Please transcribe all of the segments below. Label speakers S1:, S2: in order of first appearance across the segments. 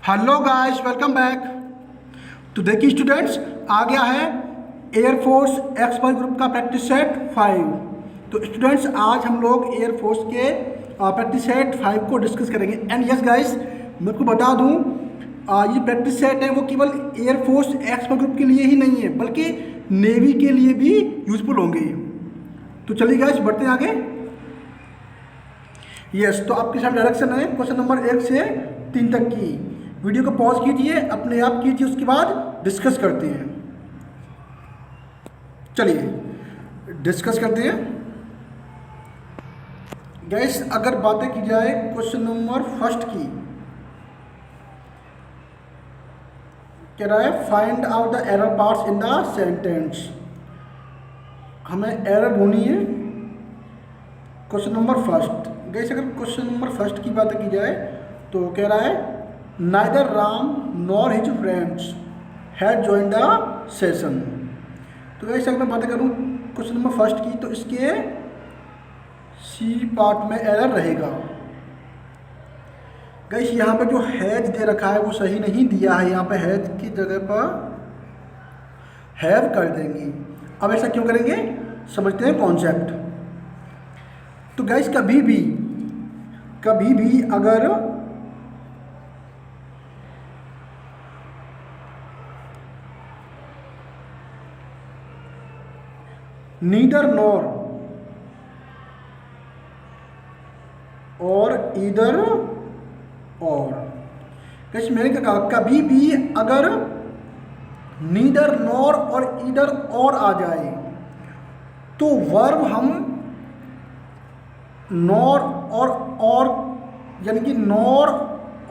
S1: Hello guys, welcome back. तो देखिए students, आ गया है एयरफोर्स एक्सपर्ट ग्रुप का प्रैक्टिस सेट 5। तो स्टूडेंट्स, आज हम लोग एयरफोर्स के प्रैक्टिस सेट 5 को डिस्कस करेंगे। एंड यस गाइस, मैं आपको बता दूं, ये प्रैक्टिस सेट है वो केवल एयरफोर्स एक्सपर्ट ग्रुप के लिए ही नहीं है, बल्कि नेवी के लिए भी यूजफुल होंगे। तो चलिए गाइस, बढ़ते हैं आगे। यस, तो आपके साथ डायरेक्शन है क्वेश्चन नंबर 1 से 3 तक की। वीडियो को पॉज कीजिए, अपने आप कीजिए, उसके बाद डिस्कस करते हैं। चलिए डिस्कस करते हैं गाइस। अगर बातें की जाए क्वेश्चन नंबर फर्स्ट की, कह रहा है find out the error parts in the sentence. हमें एरर ढूंढनी है क्वेश्चन नंबर फर्स्ट। गाइस, अगर क्वेश्चन नंबर फर्स्ट की बात की जाए तो कह रहा है neither Ram nor his friends had join the session. तो गाइस, अगर मैं बात करूं क्वेश्चन नंबर फर्स्ट की, तो इसके सी पार्ट में एरर रहेगा। गाइस, यहाँ पे जो हैज दे रखा है वो सही नहीं दिया है, यहाँ पे हैज की जगह पर हैव कर देंगे। अब ऐसा क्यों करेंगे, समझते हैं कॉन्सेप्ट। तो गाइस, कभी भी अगर नीदर नॉर और ईदर और, गाइस मैंने क्या कहा, कभी भी अगर नीदर नॉर और ईदर और आ जाए तो वर्ब हम नॉर और यानी कि नॉर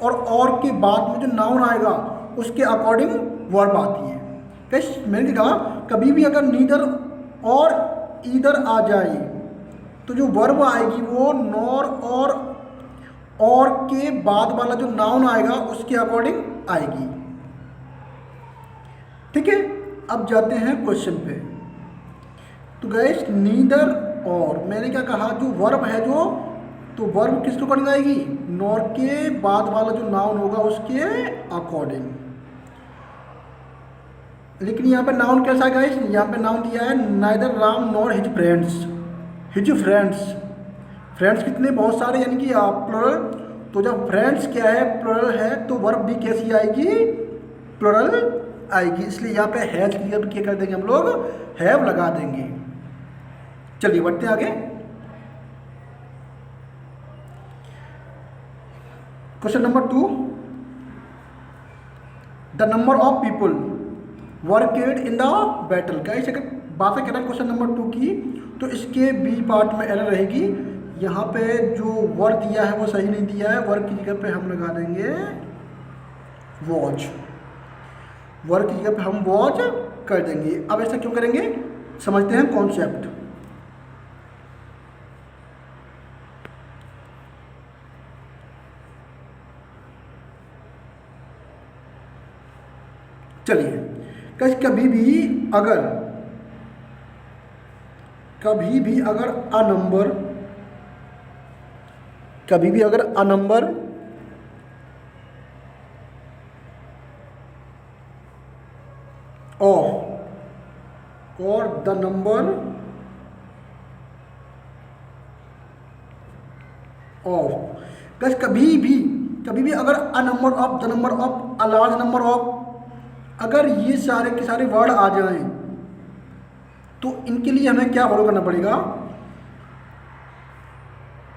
S1: और के बाद में जो नाउन आएगा उसके अकॉर्डिंग वर्ब आती है। गाइस मैंने कहा, कभी भी अगर नीदर और ईदर आ जाए तो जो वर्ब आएगी वो नॉर और के बाद वाला जो नाउन आएगा उसके अकॉर्डिंग आएगी। ठीक है, अब जाते हैं क्वेश्चन पे। तो गाइस, नीदर और, मैंने क्या कहा, जो वर्ब है तो वर्ब किसके अकॉर्डिंग आएगी, नॉर के बाद वाला जो नाउन होगा उसके अकॉर्डिंग। लेकिन यहाँ पे नाउन कैसा है गाइस, यहाँ पे नाउन दिया है neither Ram nor his friends. His friends कितने, बहुत सारे, यानी कि प्लुरल। तो जब फ्रेंड्स क्या है, प्लुरल है, तो वर्ब भी कैसी आएगी, प्लुरल आएगी। इसलिए यहाँ पे हैज की जगह क्या कर देंगे हम लोग, हैव लगा देंगे। चलिए बढ़ते हैं आगे। Question number 2, the number of people were killed in the battle. Guys, अगर बात करें क्वेश्चन नंबर 2 की, तो इसके बी पार्ट में एरर रहेगी। यहाँ पे जो वर दिया है वो सही नहीं दिया है, वर की जगह पे हम लगा देंगे वॉच। वर की जगह पे हम वॉच कर देंगे। अब ऐसा क्यों करेंगे, समझते हैं कॉन्सेप्ट। चलिए, कभी भी अगर अ नंबर ऑफ और द नंबर ऑफ, बस कभी भी अगर a number of, the number of, a large number of, अगर ये सारे के सारे वर्ड आ जाएं तो इनके लिए हमें क्या फॉलो करना पड़ेगा,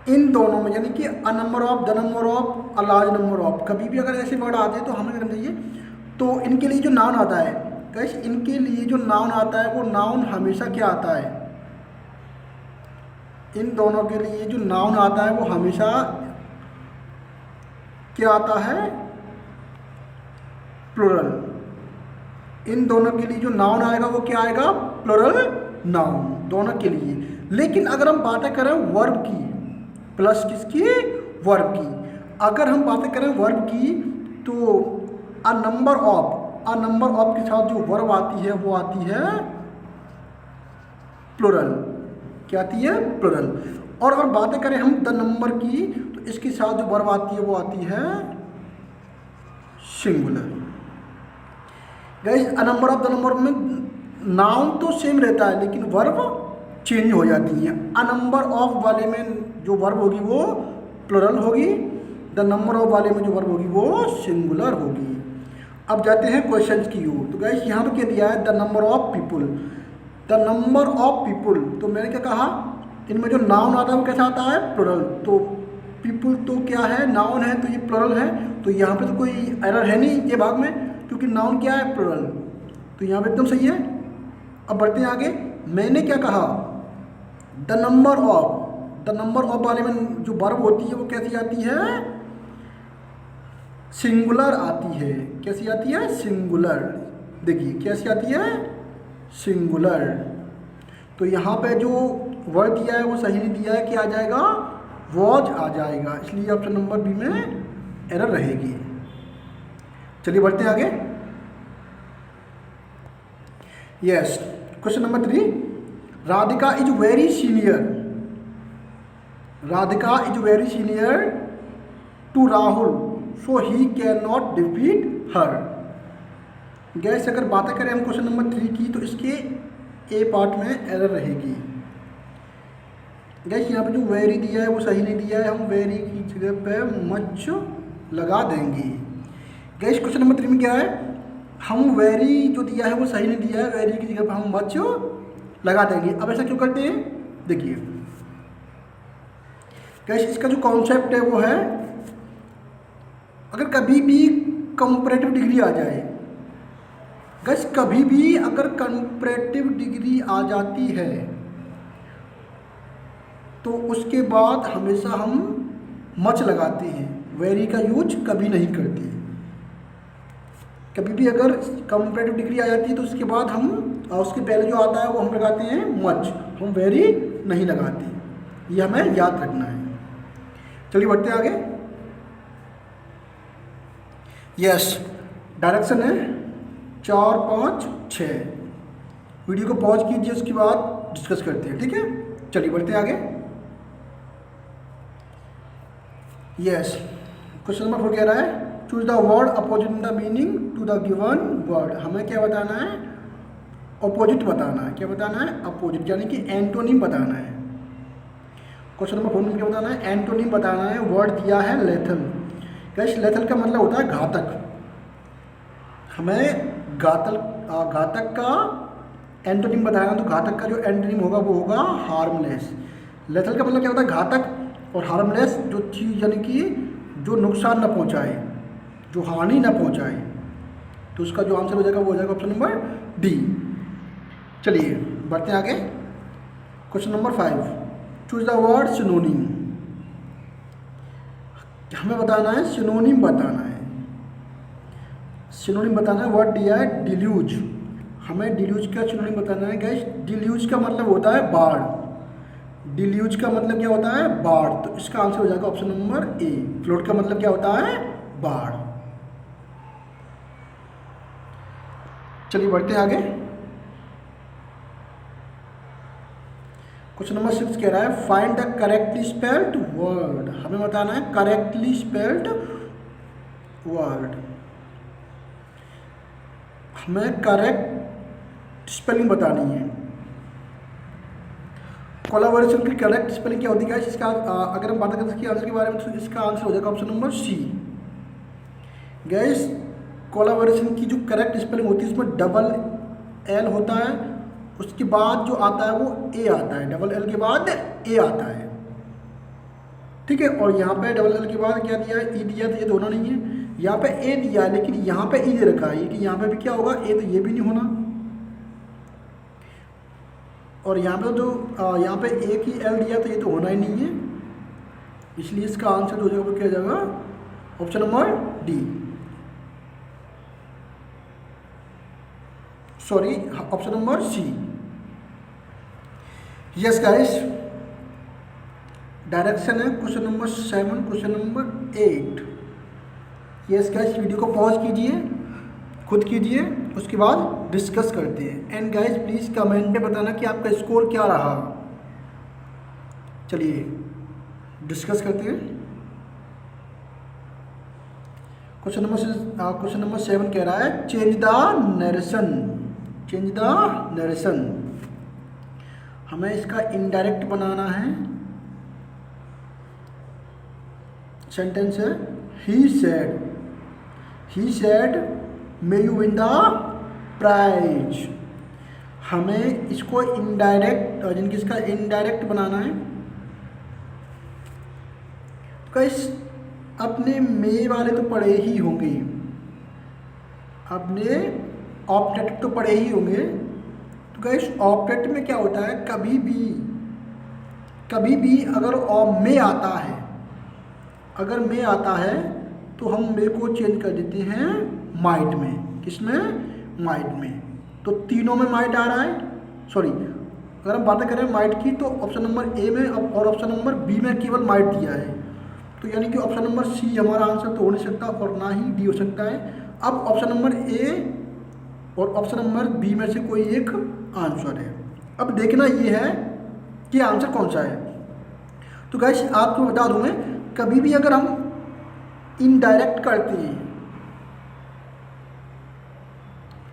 S1: इन दोनों में, यानी कि a number of, the number of, a large number of, कभी भी अगर ऐसे वर्ड आते हैं तो हमें क्या करना चाहिए। तो इनके लिए जो नाउन आता है गाइस, इनके लिए जो नाउन आता है वो नाउन हमेशा क्या आता है, इन दोनों के लिए जो नाउन आता है वो हमेशा क्या आता है, प्लुरल। इन दोनों के लिए जो नाउन आएगा वो क्या आएगा, प्लुरल नाउन, दोनों के लिए। लेकिन अगर हम बातें करें वर्ब की, प्लस किसकी, वर्ब की, अगर हम बातें करें वर्ब की, तो अ नंबर ऑफ के साथ जो वर्ब आती है वो आती है प्लुरल। क्या आती है, प्लुरल। और अगर बातें करें हम द नंबर की, तो इसके साथ जो वर्ब आती है वो आती है singular. Guys a number of the number में नाउन तो सेम रहता है लेकिन वर्ब चेंज हो जाती है। अ नंबर ऑफ वाले में जो वर्ब होगी वो प्लुरल होगी, द नंबर ऑफ वाले में जो वर्ब होगी वो सिंगुलर होगी। अब जाते हैं क्वेश्चंस की ओर। तो गाइस यहाँ पे क्या दिया है, the number of people. The number of people, तो मैंने क्या कहा, इनमें जो नाउन आता है वो कैसा आता है, प्लुरल। तो पीपुल तो क्या है, नाउन है, तो ये प्लुरल है, तो यहाँ पे तो कोई एरर है नहीं ये भाग में, क्योंकि नाउन क्या है, प्लुरल, तो यहाँ पे एकदम सही है। अब बढ़ते हैं आगे। मैंने क्या कहा, the number of, the number of वाले में जो वर्ब होती है वो कैसी आती है, सिंगुलर आती है। कैसी आती है, सिंगुलर। देखिए कैसी आती है, सिंगुलर। तो यहाँ पे जो वर्ड दिया है वो सही नहीं दिया है, क्या आ जाएगा, वॉज आ जाएगा, इसलिए ऑप्शन नंबर बी में एरर रहेगी। चलिए बढ़ते हैं आगे। Yes, question number 3, Radhika is very senior, Radhika is very senior to Rahul so he can not defeat her. Guess अगर बातें करें हम क्वेश्चन नंबर 3 की, तो इसके ए पार्ट में एरर रहेगी। गैस यहाँ पे जो वेरी दिया है वो सही नहीं दिया है, हम वेरी की जगह पे मच लगा देंगे। गैस क्वेश्चन नंबर 3 में क्या है, हम वेरी जो दिया है वो सही नहीं दिया है, वेरी की जगह पे हम मच लगा देंगे। अब ऐसा क्यों करते हैं, देखिए गैस इसका जो कॉन्सेप्ट है वो है, अगर कभी भी कंपैरेटिव डिग्री आ जाए, गैस कभी भी अगर कंपैरेटिव डिग्री आ जाती है तो उसके बाद हमेशा हम मच लगाते हैं, वेरी का यूज कभी नहीं करते। कभी भी अगर कंपैरेटिव डिग्री आ जाती है तो उसके बाद हम, उसके पहले जो आता है वो हम लगाते हैं मच, हम वेरी नहीं लगाते। ये हमें याद रखना है। चलिए बढ़ते हैं आगे। यस, डायरेक्शन है 4, 5, 6। वीडियो को पॉज कीजिए, उसके बाद डिस्कस करते हैं, ठीक है। चलिए बढ़ते हैं आगे। यस, क्वेश्चन नंबर 4 कह रहा है, choose the word opposite in the meaning to the given word. हमें क्या बताना है, अपोजिट बताना है। क्या बताना है, अपोजिट, यानी कि एंटोनिम बताना है। क्वेश्चन नंबर 4 में क्या बताना है, एंटोनिम बताना है। वर्ड दिया है लेथल। कैश लेथल का मतलब होता है घातक। हमें घातक का एंटोनिम बताना, तो घातक का जो एंटोनिम होगा वो होगा हार्मलेस। लेथल का मतलब क्या होता है, घातक, और हार्मलेस जो चीज़ यानी कि जो नुकसान न पहुंचाए, जो हानि न पहुंचाए। तो उसका जो आंसर हो जाएगा वो हो जाएगा ऑप्शन नंबर डी। चलिए बढ़ते हैं आगे। Question number 5, choose the word synonym. हमें बताना है सिनोनिम बताना है। सिनोनिम बताना है, वर्ड दिया है डिल्यूज। हमें डिल्यूज का सिनोनिम बताना है। गैस डिल्यूज का मतलब होता है बाढ़। डिल्यूज का मतलब क्या होता है, बाढ़। तो इसका आंसर हो जाएगा ऑप्शन नंबर ए। फ्लोट का मतलब क्या होता है, बाढ़। चलिए बढ़ते हैं आगे। क्वेश्चन नंबर 6 कह रहा है, find the correctly spelled word. हमें बताना है करेक्टली स्पेल्ड वर्ड। हमें करेक्ट स्पेलिंग बतानी है। कोलैबोरेशन की करेक्ट स्पेलिंग क्या होती है, इसका अगर हम बात करें इसके आंसर के बारे में, तो इसका आंसर हो जाएगा option number C. Guess collaboration की जो करेक्ट स्पेलिंग होती है उसमें डबल एल होता है, उसके बाद जो आता है वो ए आता है, डबल एल के बाद ए आता है, ठीक है। और यहाँ पे डबल एल के बाद क्या दिया है, ई दिया, तो ये दोनों नहीं है। यहाँ पे ए दिया है लेकिन यहाँ पे ई दे रखा है, कि यहाँ पे भी क्या होगा, ए, तो ये भी नहीं होना। और यहाँ पे जो यहाँ पे ए की एल दिया, तो ये तो होना ही नहीं है, इसलिए इसका आंसर हो जाएगा, क्या जाएगा option number D, sorry option number C. Yes guys, direction है question number 7, question number 8। Yes guys, video को पॉज कीजिए, खुद कीजिए, उसके बाद डिस्कस करते हैं। एंड गाइस प्लीज़ कमेंट में बताना कि आपका स्कोर क्या रहा। चलिए डिस्कस करते हैं। क्वेश्चन नंबर 7 कह रहा है change the narration. Change the narration, हमें इसका इनडायरेक्ट बनाना है। सेंटेंस है he said may you win the prize. हमें इसको इनडायरेक्ट, जिनकी इसका इनडायरेक्ट बनाना है। तो गाइस अपने मे वाले तो पढ़े ही होंगे, अपने ऑप्टेटिव तो पढ़े ही होंगे। तो गाइस ऑप्टेटिव में क्या होता है, कभी भी अगर मे आता है, अगर मे आता है तो हम मे को चेंज कर देते हैं माइट में। किसमें? माइट में। तो तीनों में माइट आ रहा है। सॉरी, अगर हम बातें करें माइट की तो ऑप्शन नंबर ए में और ऑप्शन नंबर बी में केवल माइट दिया है। तो यानी कि ऑप्शन नंबर सी हमारा आंसर तो हो नहीं सकता और ना ही डी हो सकता है। अब ऑप्शन नंबर ए और ऑप्शन नंबर बी में से कोई एक आंसर है। अब देखना ये है कि आंसर कौन सा है। तो गाइस आपको बता दूं मैं, कभी भी अगर हम इनडायरेक्ट करते हैं,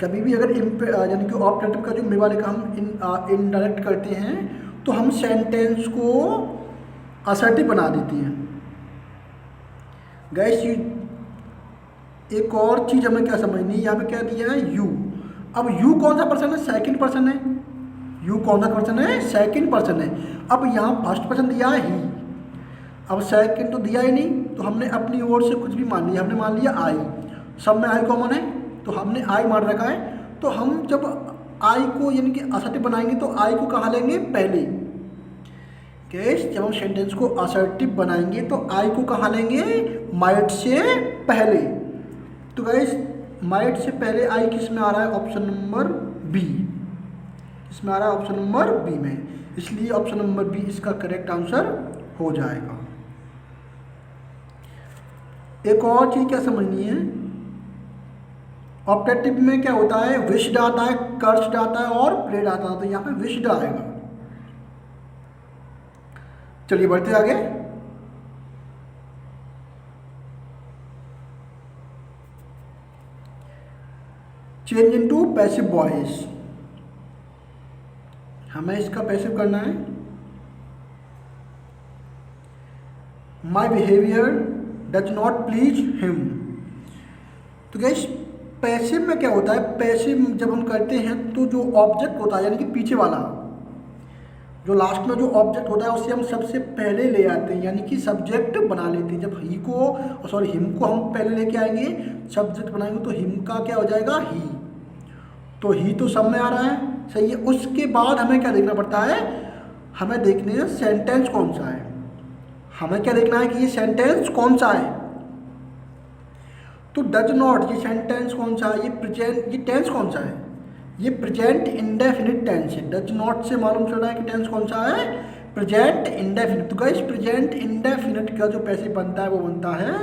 S1: कभी भी अगर यानी कि ऑप्टेटिव का जो मे वाले का हम इनडायरेक्ट करते हैं तो हम सेंटेंस को असर्टिव बना देते हैं। गाइस एक और चीज़ हमें क्या समझनी है, यहाँ पे क्या दिया है यू। अब यू कौन सा पर्सन है? सेकंड पर्सन है। यू कौन सा पर्सन है? सेकंड पर्सन है। अब यहाँ फर्स्ट पर्सन दिया है ही, अब सेकंड तो दिया ही नहीं, तो हमने अपनी ओर से कुछ भी मान लिया। हमने मान लिया आई, सब में आई कॉमन है तो हमने आई मान रखा है। तो हम जब आई को यानी कि असर्टिव बनाएंगे तो आई को कहाँ लेंगे? पहले। कैस जब हम सेंटेंस को असर्टिव बनाएंगे तो आई को कहाँ लेंगे? माइट से पहले। तो गाइस माइट से पहले आई किस में आ रहा है? Option number B. इसमें आ रहा है ऑप्शन नंबर बी में, इसलिए ऑप्शन नंबर बी इसका करेक्ट आंसर हो जाएगा। एक और चीज क्या समझनी है, ऑप्टेटिव में क्या होता है? विश्ड आता है, कर्स्ड आता है और प्रेड आता है। तो यहाँ पे विश्ड आएगा। चलिए बढ़ते आगे। चेंज इनटू पैसिव वॉइस, हमें इसका पैसिव करना है। My behaviour does not please him. तो गाइस पैसिव में क्या होता है? पैसिव जब हम करते हैं तो जो ऑब्जेक्ट होता है यानी कि पीछे वाला, जो लास्ट में जो ऑब्जेक्ट होता है उसे हम सबसे पहले ले आते हैं, यानी कि सब्जेक्ट बना लेते हैं। जब ही को सॉरी हिम को हम पहले लेके आएंगे, सब्जेक्ट बनाएंगे तो हिम का क्या हो जाएगा? ही। तो ही तो सब में आ रहा है, सही है। उसके बाद हमें क्या देखना पड़ता है? हमें देखने हैं सेंटेंस कौन सा है। हमें क्या देखना है कि ये सेंटेंस कौन सा है। तो डज नॉट, ये सेंटेंस कौन सा है? ये प्रेजेंट, ये टेंस कौन सा है? ये प्रेजेंट इंडेफिनिट टेंस है। डज नॉट से मालूम चल रहा है कि टेंस कौन सा है? Present indefinite. तो गाइस प्रेजेंट इंडेफिनिट का जो पैसिव बनता है वो बनता है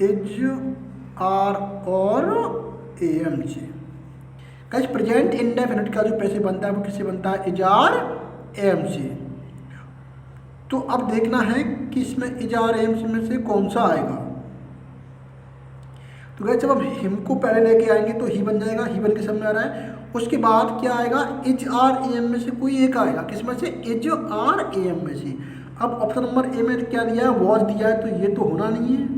S1: इज, आर और एम से। गाइस प्रेजेंट इंडेफिनिट का जो पैसिव बनता है वो किससे बनता है? इज, आर, एम से। तो अब देखना है कि इसमें इज, आर, एम में से कौन सा आएगा। तो गाइस जब हम हिम को पहले लेके आएंगे तो ही बन जाएगा, ही बन के सब में आ रहा है। उसके बाद क्या आएगा? इज, आर, एम में से कोई एक आएगा। किसमें से? इज, आर, एम में से। अब ऑप्शन नंबर ए में क्या दिया है? वॉज दिया है, तो ये तो होना नहीं है।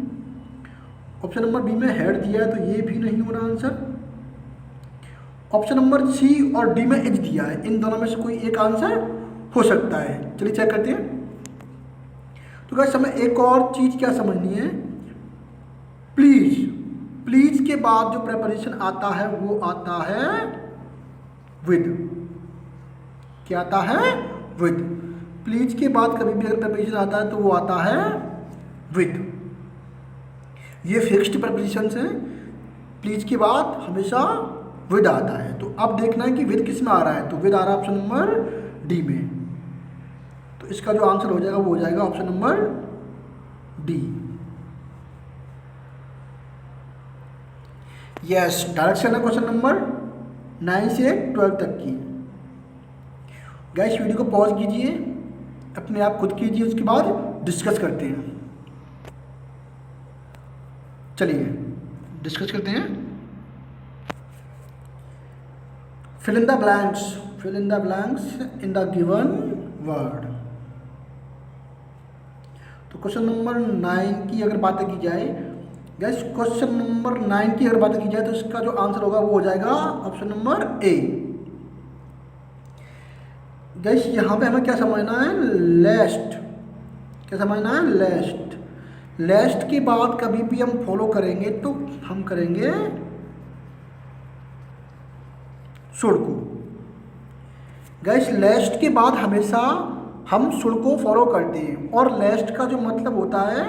S1: ऑप्शन नंबर बी में हेड दिया है, तो ये भी नहीं होना आंसर। ऑप्शन नंबर सी और डी में एच दिया है, इन दोनों में से कोई एक आंसर हो सकता है। चलिए चेक करते हैं। तो गाइस हमें एक और चीज क्या समझनी है, प्लीज। प्लीज के बाद जो प्रेपरेशन आता है वो आता है विद। क्या आता है? विद। प्लीज के बाद कभी भी अगर प्रेपरेशन आता है तो वो आता है विद। ये फिक्स्ड प्रेपरेशंस हैं, प्लीज के बाद हमेशा विद आता है। तो अब देखना है कि विद किस में आ रहा है। तो विद आ रहा है ऑप्शन नंबर डी में। तो इसका जो आंसर हो जाएगा वो हो जाएगा option number D. Yes, direction है क्वेश्चन नंबर 9 से 12 तक की। गाइस वीडियो को पॉज कीजिए, अपने आप खुद कीजिए, उसके बाद डिस्कस करते हैं। चलिए डिस्कस करते हैं। Fill in the blanks, fill in the blanks in the given word. तो क्वेश्चन नंबर 9 की अगर बात की जाए गैस, क्वेश्चन नंबर 9 की अगर बात की जाए तो इसका जो आंसर होगा वो हो जाएगा ऑप्शन नंबर ए। गैस यहाँ पे हमें क्या समझना है, लेस्ट, क्या समझना है, लेस्ट। लेस्ट के बाद कभी भी हम फॉलो करेंगे तो हम करेंगे शुड को। गैस लेस्ट के बाद हमेशा हम शुड को फॉलो करते हैं, और लेस्ट का जो मतलब होता है,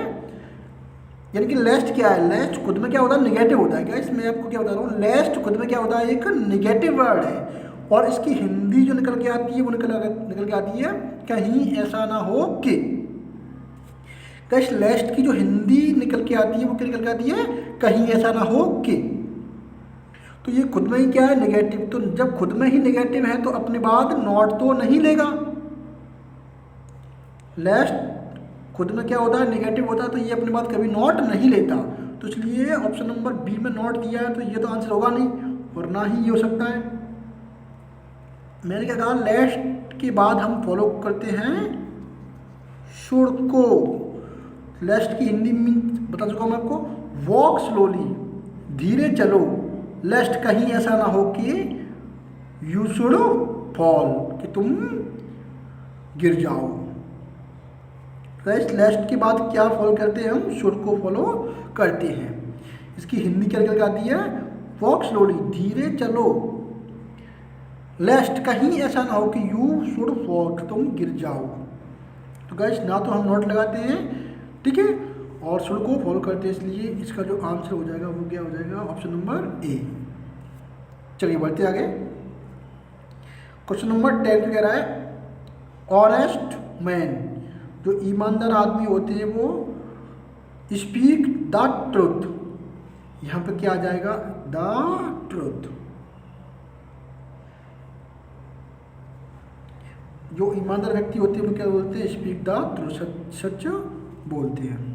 S1: यानी कि लेस्ट क्या है, लेस्ट खुद में क्या होता है, निगेटिव होता है। गैस मैं आपको क्या बता रहा हूँ, लेस्ट खुद में क्या होता है, एक निगेटिव वर्ड है, और इसकी हिंदी जो निकल के आती है वो निकल के आती है कहीं ऐसा ना हो कि। गैस लेस्ट की जो हिंदी निकल के आती है वो क्या निकल के आती है, कहीं ऐसा ना हो कि। तो ये खुद में ही क्या है, नेगेटिव। तो जब खुद में ही नेगेटिव है तो अपने बाद नॉट तो नहीं लेगा। लेस्ट खुद में क्या होता है, नेगेटिव होता है, तो ये अपने बाद कभी नॉट नहीं लेता। तो इसलिए ऑप्शन नंबर बी में नॉट दिया है, तो ये तो आंसर होगा नहीं, और ना ही ये हो सकता है। मैंने क्या कहा, लेस्ट के बाद हम फॉलो करते हैं शुड को। लेस्ट की हिंदी मीन्स बता चुका हूँ मैं आपको, वॉक स्लोली, धीरे चलो, लेस्ट कहीं ऐसा ना हो कि यू शुड फॉल, कि तुम गिर जाओ। लेस्ट के बाद क्या फॉलो करते हैं, हम शुड को फॉलो करते हैं। इसकी हिंदी क्या निकल आती है, वॉक स्लोली, धीरे चलो, लेस्ट कहीं ऐसा ना हो कि यू शुड फॉल, तुम गिर जाओ। तो गाइस ना तो हम नोट लगाते हैं, ठीक है, और शुड को फॉलो करते हैं, इसलिए इसका जो आंसर हो जाएगा वो क्या हो जाएगा, ऑप्शन नंबर ए। चलिए बढ़ते आगे। क्वेश्चन नंबर 10 कह रहा है, ऑनेस्ट मैन, जो ईमानदार आदमी होते हैं वो स्पीक द ट्रुथ। यहाँ पे क्या आ जाएगा, द ट्रुथ। जो ईमानदार व्यक्ति होते हैं वो क्या बोलते हैं, स्पीक द ट्रुथ, सच बोलते हैं।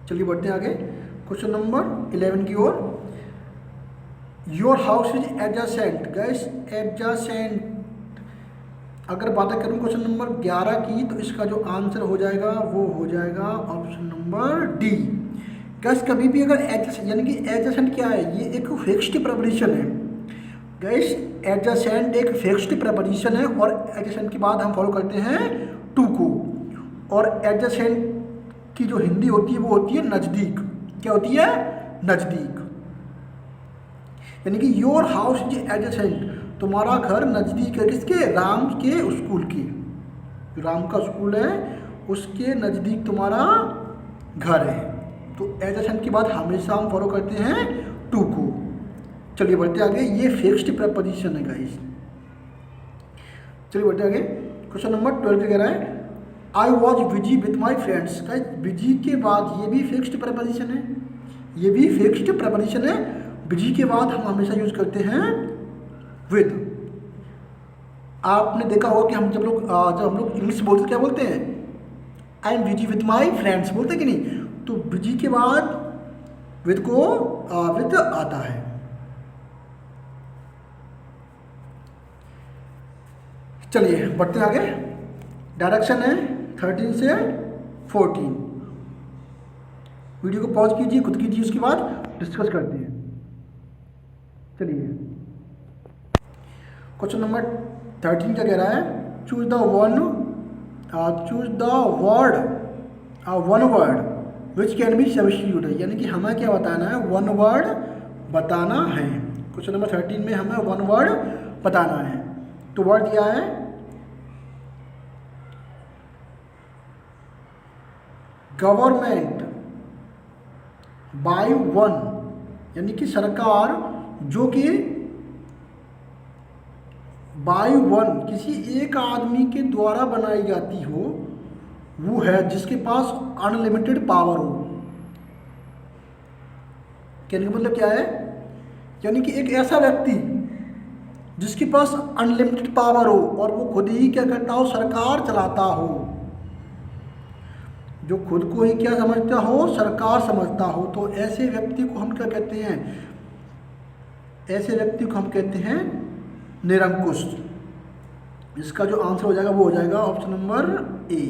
S1: चलिए बढ़ते हैं आगे। क्वेश्चन नंबर 11 की ओर, योर हाउस इज एडजेसेंट। गैस एडजेसेंट अगर बात करूँ क्वेश्चन नंबर 11 की, तो इसका जो आंसर हो जाएगा वो हो जाएगा ऑप्शन नंबर डी। गैस कभी भी अगर एडजेसेंट, यानी कि एडजेसेंट क्या है, ये एक फिक्स्ड प्रपोजिशन है। गैस एडजेसेंट एक फिक्स्ड प्रपोजिशन है, और एडजेसेंट के बाद हम फॉलो करते हैं टू को। और एडजेसेंट की जो हिंदी होती है वो होती है नज़दीक। क्या होती है, नज़दीक। यानी कि योर हाउस इज एडजेसेंट, तुम्हारा घर नज़दीक है किसके, राम के स्कूल की। जो राम का स्कूल है उसके नज़दीक तुम्हारा घर है। तो एडजेसेंट के बाद हमेशा हम फॉलो करते हैं टू को। चलिए बढ़ते आगे, ये फिक्स्ड प्रपोजिशन है गाइस। चलिए बढ़ते आगे। क्वेश्चन नंबर 12 कह रहा है, I was busy with my friends. Guys busy के बाद ये भी फिक्स्ड प्रपोजिशन है, ये भी फिक्स्ड प्रपोजिशन है। बिजी के बाद हम हमेशा यूज करते हैं विद। आपने देखा होगा कि जब हम लोग इंग्लिश बोलते क्या बोलते हैं, I am busy with my friends बोलते कि नहीं। तो बिजी के बाद विद को विद आता है। चलिए बढ़ते आगे। डायरेक्शन है 13 से 14। वीडियो को पॉज कीजिए, खुद कीजिए, उसके बाद डिस्कस करते हैं। चलिए क्वेश्चन नंबर 13 क्या कह रहा है, choose the one word which can be substituted. यानी कि हमें क्या बताना है, वन वर्ड बताना है। क्वेश्चन नंबर 13 में हमें वन वर्ड बताना है। तो वर्ड दिया है गवर्नमेंट बाय वन, यानी कि सरकार जो कि बाय वन किसी एक आदमी के द्वारा बनाई जाती हो, वो है जिसके पास अनलिमिटेड पावर हो। कहने का मतलब क्या है, यानी कि एक ऐसा व्यक्ति जिसके पास अनलिमिटेड पावर हो और वो खुद ही क्या करता हो, सरकार चलाता हो। जो खुद को ही क्या समझता हो, सरकार समझता हो, तो ऐसे व्यक्ति को हम क्या कहते हैं, ऐसे व्यक्ति को हम कहते हैं निरंकुश। इसका जो आंसर हो जाएगा वो हो जाएगा ऑप्शन नंबर ए।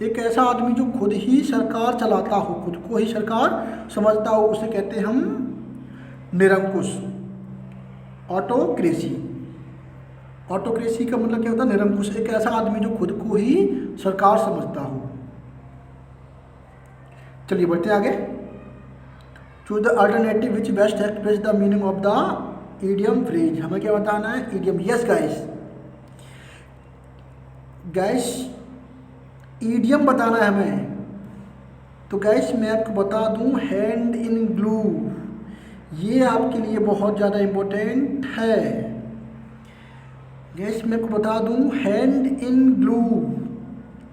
S1: एक ऐसा आदमी जो खुद ही सरकार चलाता हो, खुद को ही सरकार समझता हो, उसे कहते हैं हम निरंकुश, ऑटोक्रेसी। ऑटोक्रेसी का मतलब क्या होता है, निरंकुश, एक ऐसा आदमी जो खुद को ही सरकार समझता हो। चलिए बढ़ते हैं आगे। Choose the alternative which best express the meaning of the idiom phrase. हमें क्या बताना है, इडियम। यस गाइस, इडियम बताना है हमें। तो गाइस मैं आपको बता दूं, हैंड इन ग्लू, ये आपके लिए बहुत ज़्यादा इम्पोर्टेंट है। गाइस मैं आपको बता दूं, हैंड इन ग्लू,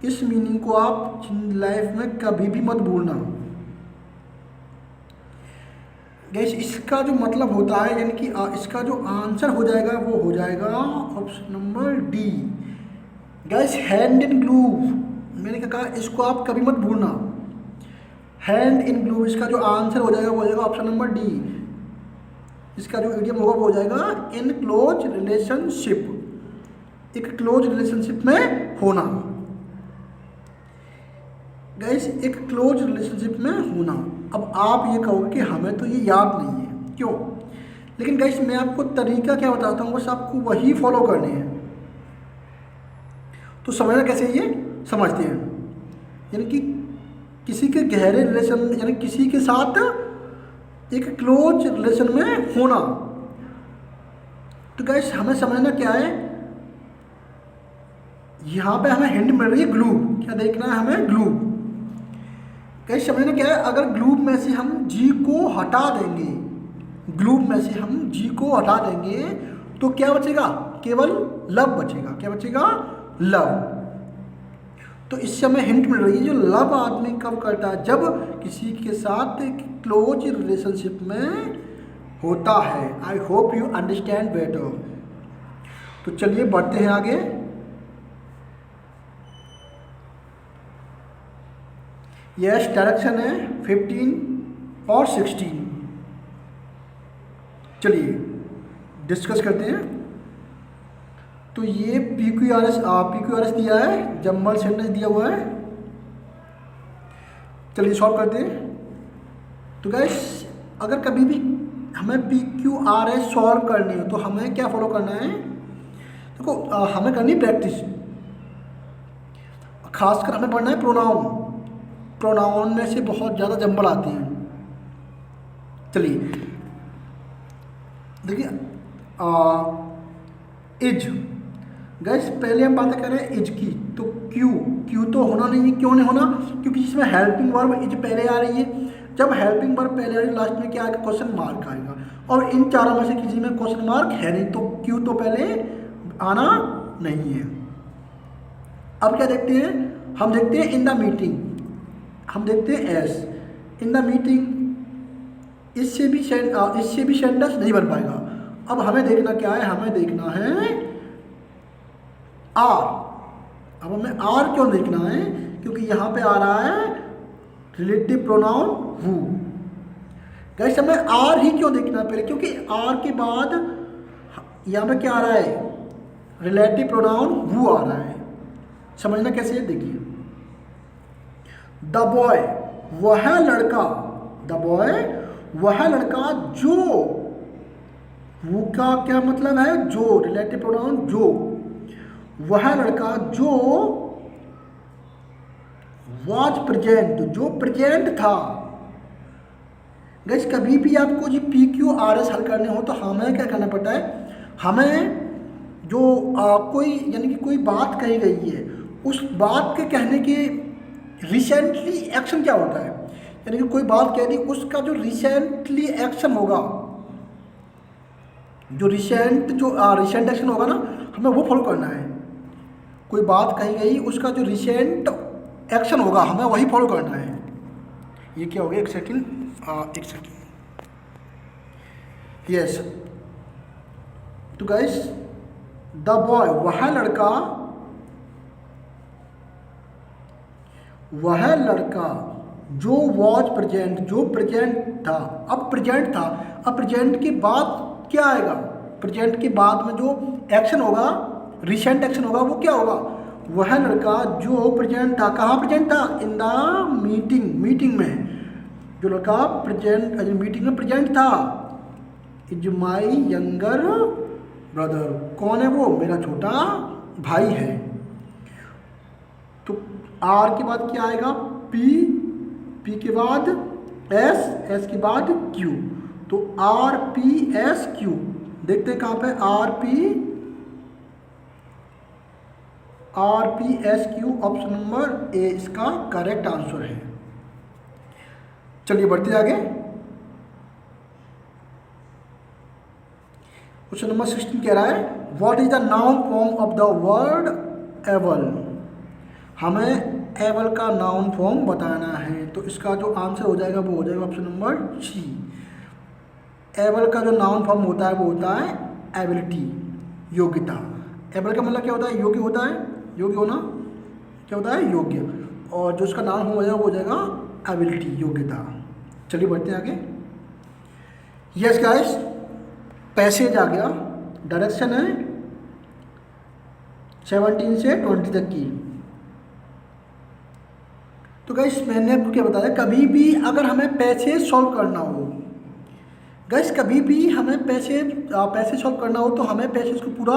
S1: इस मीनिंग को आप लाइफ में कभी भी मत भूलना। गैस इसका जो मतलब होता है, यानी कि इसका जो आंसर हो जाएगा वो हो जाएगा option number D. Gas hand in glue, मैंने क्या कहा, इसको आप कभी मत भूलना। हैंड इन ग्लू, इसका जो आंसर हो जाएगा वो हो जाएगा ऑप्शन नंबर डी। इसका जो इडियम होगा वो हो जाएगा इन क्लोज रिलेशनशिप, एक क्लोज रिलेशनशिप में होना। गैस एक क्लोज रिलेशनशिप में होना। अब आप ये कहोगे कि हमें तो ये याद नहीं है, क्यों? लेकिन गैस मैं आपको तरीका क्या बताता हूँ, बस आपको वही फॉलो करने हैं। तो समझना कैसे, ये समझते हैं। यानी कि किसी के गहरे रिलेशन, यानी किसी के साथ एक क्लोज रिलेशन में होना। तो गैस हमें समझना क्या है, यहाँ पे हमें हिंट मिल रही है ग्लू। क्या देखना है हमें, ग्लू। कैसे समझना क्या है, अगर ग्लूब में से हम जी को हटा देंगे, ग्लूब में से हम जी को हटा देंगे तो क्या बचेगा, केवल लव बचेगा। क्या बचेगा, लव। तो इससे हमें हिंट मिल रही है, जो लव आदमी कब करता है, जब किसी के साथ एक क्लोज रिलेशनशिप में होता है। I hope you understand better. तो चलिए बढ़ते हैं आगे। यस डायरेक्शन है 15 और 16। चलिए डिस्कस करते हैं। तो ये PQRS दिया है, जम्बल सेंटेंस दिया हुआ है। चलिए सॉल्व करते हैं। तो गाइस अगर कभी भी हमें PQRS सॉल्व करनी हो तो हमें क्या फॉलो करना है, देखो हमें करनी प्रैक्टिस। खासकर हमें पढ़ना है प्रोनाउन। प्रोनाउन में से बहुत ज़्यादा जंबल आते हैं। चलिए देखिए, इज। गैस पहले हम बातें कर रहे हैं इज की, तो क्यू तो होना नहीं है। क्यों नहीं होना, क्योंकि इसमें हेल्पिंग वर्ब इज पहले आ रही है। जब हेल्पिंग वर्ब पहले आ रही है, लास्ट में क्या आएगा, क्वेश्चन मार्क आएगा। और इन चारों में से किसी में क्वेश्चन मार्क है नहीं, तो क्यू तो पहले आना नहीं है। अब क्या देखते हैं, हम देखते हैं इन द मीटिंग, हम देखते हैं एस। इन द मीटिंग, इससे भी सेंटेंस नहीं बन पाएगा। अब हमें देखना क्या है, हमें देखना है आर। अब हमें आर क्यों देखना है, क्योंकि यहाँ पे आ रहा है रिलेटिव प्रोनाउन हु। गाइस हमें आर ही क्यों देखना है पहले, क्योंकि आर के बाद यहाँ पे क्या आ रहा है, रिलेटिव प्रोनाउन हु आ रहा है। समझना कैसे है, देखिए द बॉय, वह लड़का, द बॉय वह लड़का जो, वो का क्या मतलब है, जो, रिलेटिव प्रोनाउन जो, वह लड़का जो वाज प्रेजेंट, जो प्रेजेंट था। गाइस कभी भी आपको जी PQRS हल करने हो तो हमें क्या करना पड़ता है, हमें जो कोई यानी कि कोई बात कही गई है, उस बात के कहने के रिसेंटली एक्शन क्या होता है, यानी कि कोई बात कह दी, उसका जो रिसेंटली एक्शन होगा, जो रिसेंट एक्शन होगा ना, हमें वो फॉलो करना है। कोई बात कही गई, उसका जो रिसेंट एक्शन होगा हमें वही फॉलो करना है। ये क्या हो गया, एक सेकेंड। यस, तो गाइस द बॉय, वह लड़का वह लड़का जो वॉज प्रेजेंट, जो प्रेजेंट था, अब प्रेजेंट था, अब प्रेजेंट के बाद क्या आएगा, प्रेजेंट के बाद में जो एक्शन होगा, रिसेंट एक्शन होगा, वो क्या होगा, वह लड़का जो प्रेजेंट था, कहाँ प्रेजेंट था, इन द मीटिंग, मीटिंग में, जो लड़का प्रेजेंट मीटिंग में प्रेजेंट था, इज माई यंगर ब्रदर, कौन है वो, मेरा छोटा भाई है। तो आर के बाद क्या आएगा, पी, पी के बाद एस, एस के बाद क्यू, तो आर पी एस क्यू, देखते हैं कहाँ पे, R P S Q, option number A इसका करेक्ट आंसर है। चलिए बढ़ते आगे, क्वेश्चन नंबर 16 कह रहा है what is the noun form of the word avail, हमें एवल का नाउन फॉर्म बताना है। तो इसका जो आंसर हो जाएगा वो हो जाएगा ऑप्शन नंबर सी। एबल का जो नाउन फॉर्म होता है वो होता है एबिलिटी, योग्यता। एबल का मतलब क्या होता है, योग्य होता है, योग्य होना क्या होता है, योग्य, और जो उसका नाउन फॉर्म हो जाएगा वो हो जाएगा एबिलिटी, योग्यता। चलिए बढ़ते हैं आगे। यस गाइस, पैसेज आ गया, डायरेक्शन है 17 से 20 तक की। तो गाइस मैंने आपको क्या बताया, कभी भी अगर हमें पैसे सॉल्व करना हो, गाइस कभी भी हमें पैसे सॉल्व करना हो तो हमें पैसे को पूरा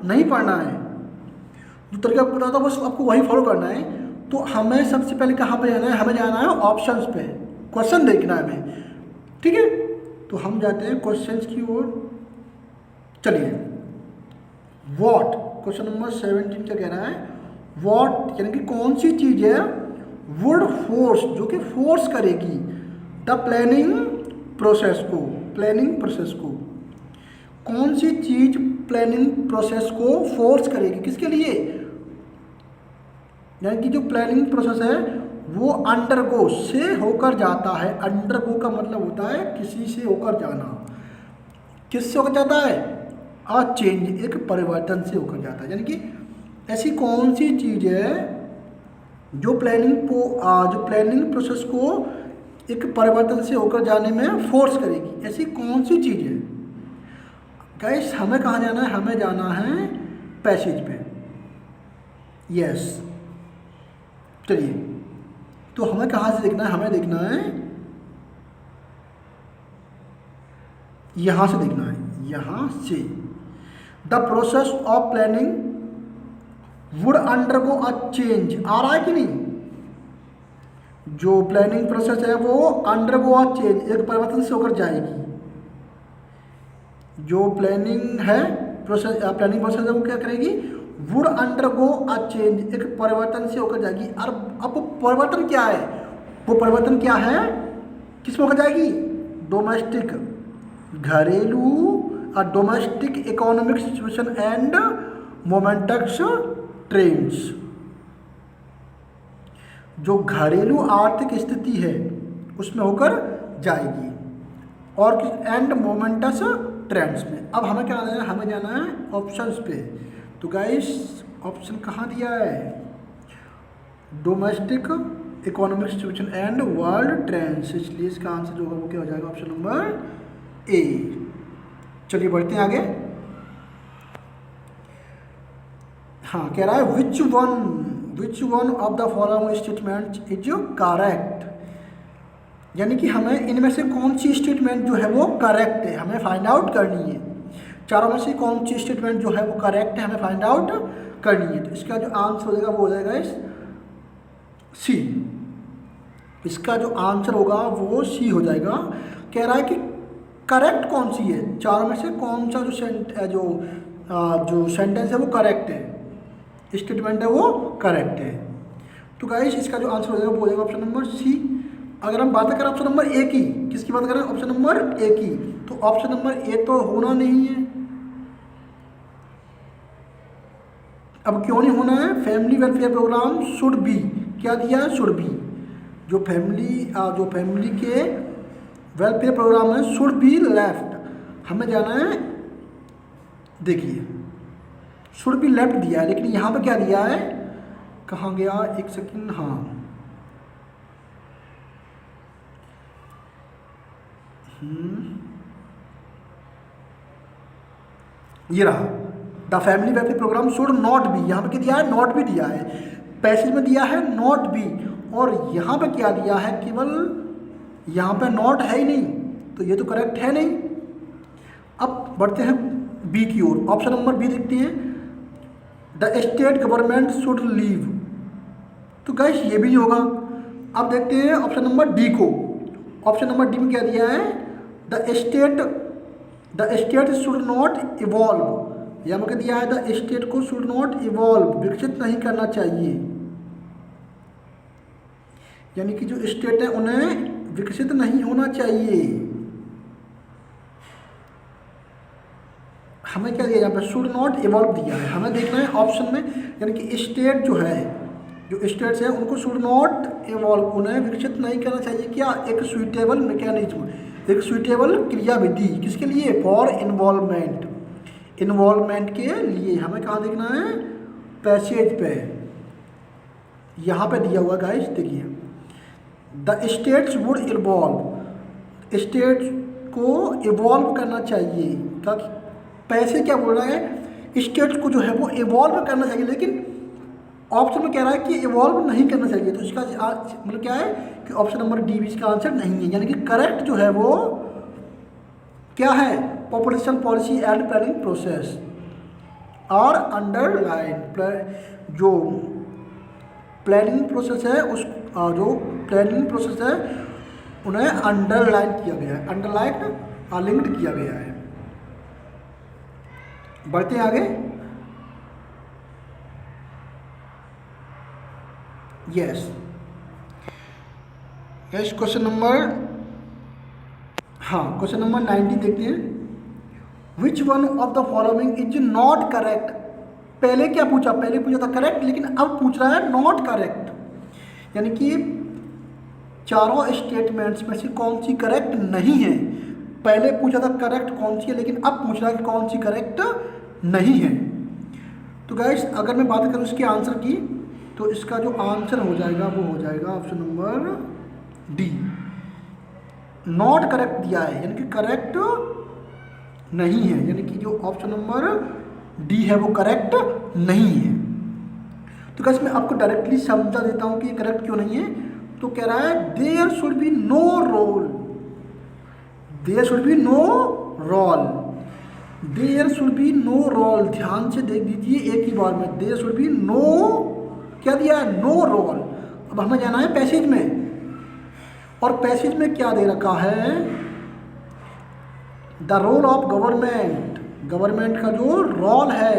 S1: नहीं पढ़ना है, जो तरीका आपको बताता हूँ बस आपको वही फॉलो करना है। तो हमें सबसे पहले कहाँ पे जाना है, हमें जाना है ऑप्शंस पे, क्वेश्चन देखना है हमें, ठीक है। तो हम जाते हैं क्वेश्चंस की ओर। चलिए, व्हाट, क्वेश्चन नंबर 17 क्या कह रहा है, व्हाट यानी कि कौन सी चीज़ है, वुड फोर्स जो कि फोर्स करेगी द प्लानिंग प्रोसेस को, प्लानिंग प्रोसेस को, कौन सी चीज प्लानिंग प्रोसेस को फोर्स करेगी, किसके लिए, यानी कि जो प्लानिंग प्रोसेस है वो अंडरगो से होकर जाता है। अंडरगो का मतलब होता है किसी से होकर जाना, किससे होकर जाता है, अ चेंज, एक परिवर्तन से होकर जाता है। यानी कि ऐसी कौन सी चीज़ है जो प्लानिंग प्रोसेस को एक परिवर्तन से होकर जाने में फोर्स करेगी, ऐसी कौन सी चीज़ है। गाइस हमें कहाँ जाना है, हमें जाना है पैसेज पे, यस। चलिए, तो हमें कहाँ से देखना है, हमें देखना है यहाँ से देखना है, यहाँ से। The process of planning would undergo a change, आ रहा है कि नहीं, जो प्लानिंग प्रोसेस है वो अंडरगो अ चेंज, एक परिवर्तन से होकर जाएगी। जो प्लानिंग है प्रोसेस, प्लानिंग प्रोसेस है वो क्या करेगी, वुड अंडरगो अ चेंज, एक परिवर्तन से होकर जाएगी। और अब परिवर्तन क्या है, वो परिवर्तन क्या है, किस में होकर जाएगी, डोमेस्टिक, घरेलू, domestic economic situation and moments trends, जो घरेलू आर्थिक स्थिति है उसमें होकर जाएगी, और एंड मोमेंटस ट्रेंड्स में। अब हमें क्या जाना है, हमें जाना है ऑप्शंस पे। तो गाइस ऑप्शन कहाँ दिया है, domestic economic situation and world trends, इसलिए इसका आंसर जो होगा वो क्या हो जाएगा, ऑप्शन नंबर ए। चलिए बढ़ते हैं आगे। हाँ, कह रहा है which one of the following statement is correct, यानी कि हमें इनमें से कौन सी स्टेटमेंट जो है वो करेक्ट है, हमें फाइंड आउट करनी है। चारों में से कौन सी स्टेटमेंट जो है वो करेक्ट है, हमें फाइंड आउट करनी है। तो इसका जो आंसर हो जाएगा वो हो जाएगा इस सी, इसका जो आंसर होगा वो सी हो जाएगा। कह रहा है कि करेक्ट कौन सी है, चारों में से कौन सा जो सेंटेंस है वो करेक्ट है, स्टेटमेंट है वो करेक्ट है। तो गाइस इसका जो आंसर हो जाएगा वो हो जाएगा ऑप्शन नंबर सी। अगर हम बात करें ऑप्शन नंबर ए की, किसकी बात करें, ऑप्शन नंबर ए की, तो ऑप्शन नंबर ए तो होना नहीं है। अब क्यों नहीं होना है, family welfare programme should be, क्या दिया है, शुड बी, जो फैमिली के वेलफेयर प्रोग्राम है शुड बी लेफ्ट, हमें जाना है, देखिए शुड बी लेफ्ट दिया है, लेकिन यहाँ पे क्या दिया है, कहाँ गया, एक सेकंड, हाँ ये रहा, the family welfare programme should not be, यहाँ पे क्या दिया है, नॉट भी दिया है, पैसेज में दिया है नॉट बी, और यहाँ पे क्या दिया है, केवल यहाँ पे नॉट है ही नहीं, तो ये तो करेक्ट है नहीं। अब बढ़ते हैं बी की ओर, ऑप्शन नंबर बी देखते हैं, the state government should leave, तो गाइस ये भी नहीं होगा। अब देखते हैं ऑप्शन नंबर डी को, ऑप्शन नंबर डी में क्या दिया है, the state should not evolve, यहाँ पर दिया है द स्टेट को शुड नॉट इवॉल्व, विकसित नहीं करना चाहिए, यानी कि जो स्टेट है उन्हें विकसित नहीं होना चाहिए। हमें क्या दिया यहाँ पे, शुड नॉट इवॉल्व दिया है, हमें देखना है ऑप्शन में, यानी कि स्टेट जो है, जो स्टेट्स हैं उनको शुड नॉट इवॉल्व, उन्हें विकसित नहीं करना चाहिए, क्या, एक सुइटेबल मैकेनिज्म, एक सुइटेबल क्रियाविधि, किसके लिए, फॉर इन्वॉल्वमेंट, इन्वॉल्वमेंट के लिए। हमें कहाँ देखना है, पैसेज पे, यहाँ पे दिया हुआ गाइस, देखिए, the states would evolve, state को इवॉल्व करना चाहिए, ताकि पैसे क्या बोल रहा है, स्टेट्स को जो है वो इवॉल्व करना चाहिए, लेकिन ऑप्शन में कह रहा है कि इवॉल्व नहीं करना चाहिए, तो इसका मतलब क्या है कि ऑप्शन नंबर डी भी इसका आंसर नहीं है, यानी कि करेक्ट जो है वो क्या है, population policy and planning process, और अंडरलाइन जो प्लानिंग प्रोसेस है, उस जो प्लानिंग प्रोसेस है उन्हें अंडरलाइन किया गया है, अंडरलाइन लिंक्ड किया गया है। बढ़ते आगे, यस क्वेश्चन नंबर, हाँ क्वेश्चन नंबर 90 देखते हैं, which one of the following is not correct, पहले क्या पूछा, पहले पूछा था करेक्ट, लेकिन अब पूछ रहा है नॉट करेक्ट, यानी कि चारों स्टेटमेंट्स में से कौन सी करेक्ट नहीं है, पहले पूछा था करेक्ट कौन सी है, लेकिन अब पूछ रहा है कि कौन सी करेक्ट नहीं है। तो गाइस अगर मैं बात करूँ इसके आंसर की, तो इसका जो आंसर हो जाएगा वो हो जाएगा option number D, not correct दिया है, यानी कि करेक्ट नहीं है, यानी कि जो ऑप्शन नंबर डी है वो करेक्ट नहीं है। तो गाइस मैं आपको डायरेक्टली समझा देता हूँ कि ये करेक्ट क्यों नहीं है। तो कह रहा है there should be no role, there should be no role, there should be no role, ध्यान से देख दीजिए एक ही बार में, देयर शुड बी नो, क्या दिया है, नो रोल। अब हमें जाना है पैसेज में, और पैसेज में क्या दे रखा है, the role of government, government का जो रोल है,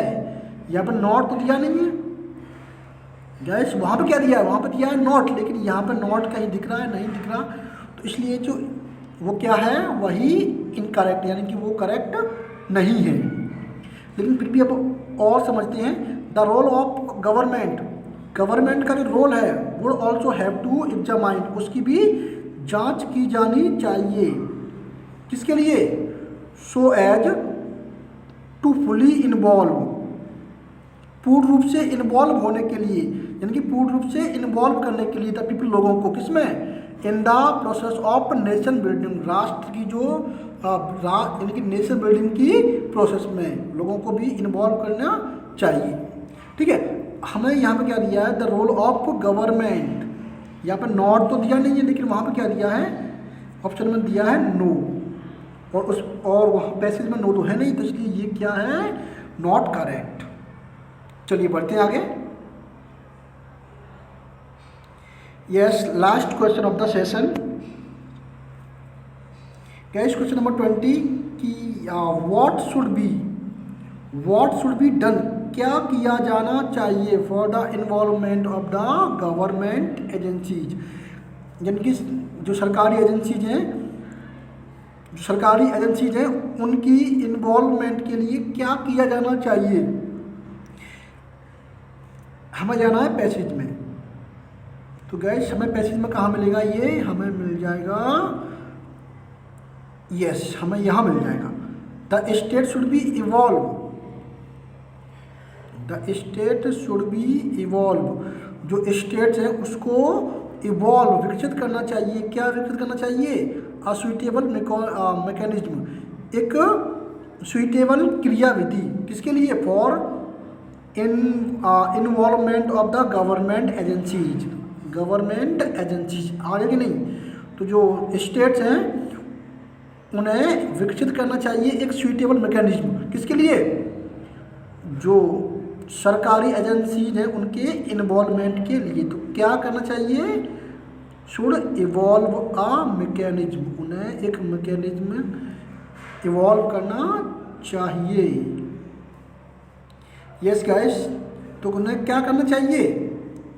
S1: यहाँ पर नॉट तो दिया नहीं है गैस, वहाँ पे क्या दिया है, वहाँ पे दिया है नॉट, लेकिन यहाँ पे नॉट कहीं दिख रहा है, नहीं दिख रहा, तो इसलिए जो वो क्या है वही इनकरेक्ट, यानी कि वो करेक्ट नहीं है। लेकिन फिर भी अब और समझते हैं, the role of government, government का जो रोल है वो ऑल्सो हैव टू एग्जामाइन, उसकी भी जांच की जानी चाहिए, किसके लिए, so as to fully involve, पूर्ण रूप से इन्वॉल्व होने के लिए, यानी कि पूर्ण रूप से इन्वॉल्व करने के लिए द पीपल, लोगों को, किसमें, in the process of nation building, राष्ट्र की जो यानी कि नेशन बिल्डिंग की प्रोसेस में लोगों को भी इन्वॉल्व करना चाहिए। ठीक है, हमें यहाँ पे क्या दिया है, द रोल ऑफ गवर्नमेंट, यहाँ पे नॉट तो दिया नहीं है, लेकिन वहाँ पे क्या दिया है, ऑप्शन में दिया है नो, और वहाँ पैसेज में नो तो है नहीं, तो इसलिए ये क्या है, नॉट करेक्ट। चलिए बढ़ते हैं आगे। Yes, last question of the session, guys question number 20 की व्हाट शुड बी डन, क्या किया जाना चाहिए for the involvement of the government agencies, यानी कि जो सरकारी एजेंसीज हैं उनकी इन्वॉल्वमेंट के लिए क्या किया जाना चाहिए। हमें जाना है पैसेज में, तो गैस हमें पैसेज में कहाँ मिलेगा, ये हमें मिल जाएगा, यस हमें यहाँ मिल जाएगा, the state should be evolve, the state should be evolve, जो स्टेट्स है उसको इवॉल्व, विकसित करना चाहिए, क्या विकसित करना चाहिए, अ सुइटेबल मैकेनिज्म, एक सुइटेबल क्रियाविधि किसके लिए, for involvement of the government agencies आगे कि नहीं। तो जो स्टेट्स हैं उन्हें विकसित करना चाहिए एक सुइटेबल मैकेनिज्म किसके लिए, जो सरकारी एजेंसीज हैं उनके इन्वॉल्वमेंट के लिए। तो क्या करना चाहिए, शुड इवॉल्व अ मैकेनिज्म, उन्हें एक मैकेनिज्म इवॉल्व करना चाहिए। यस गाइस, तो उन्हें क्या करना चाहिए,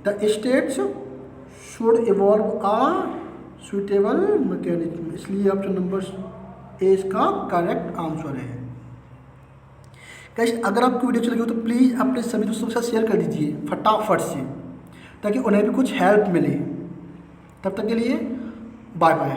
S1: the states should evolve a suitable mechanism, इसलिए ऑप्शन नंबर ए इसका करेक्ट आंसर है। गाइस अगर आपको वीडियो अच्छी लगी हो तो प्लीज़ अपने सभी दोस्तों के साथ शेयर कर दीजिए फटाफट से, ताकि उन्हें भी कुछ हेल्प मिले। तब तक के लिए बाय बाय।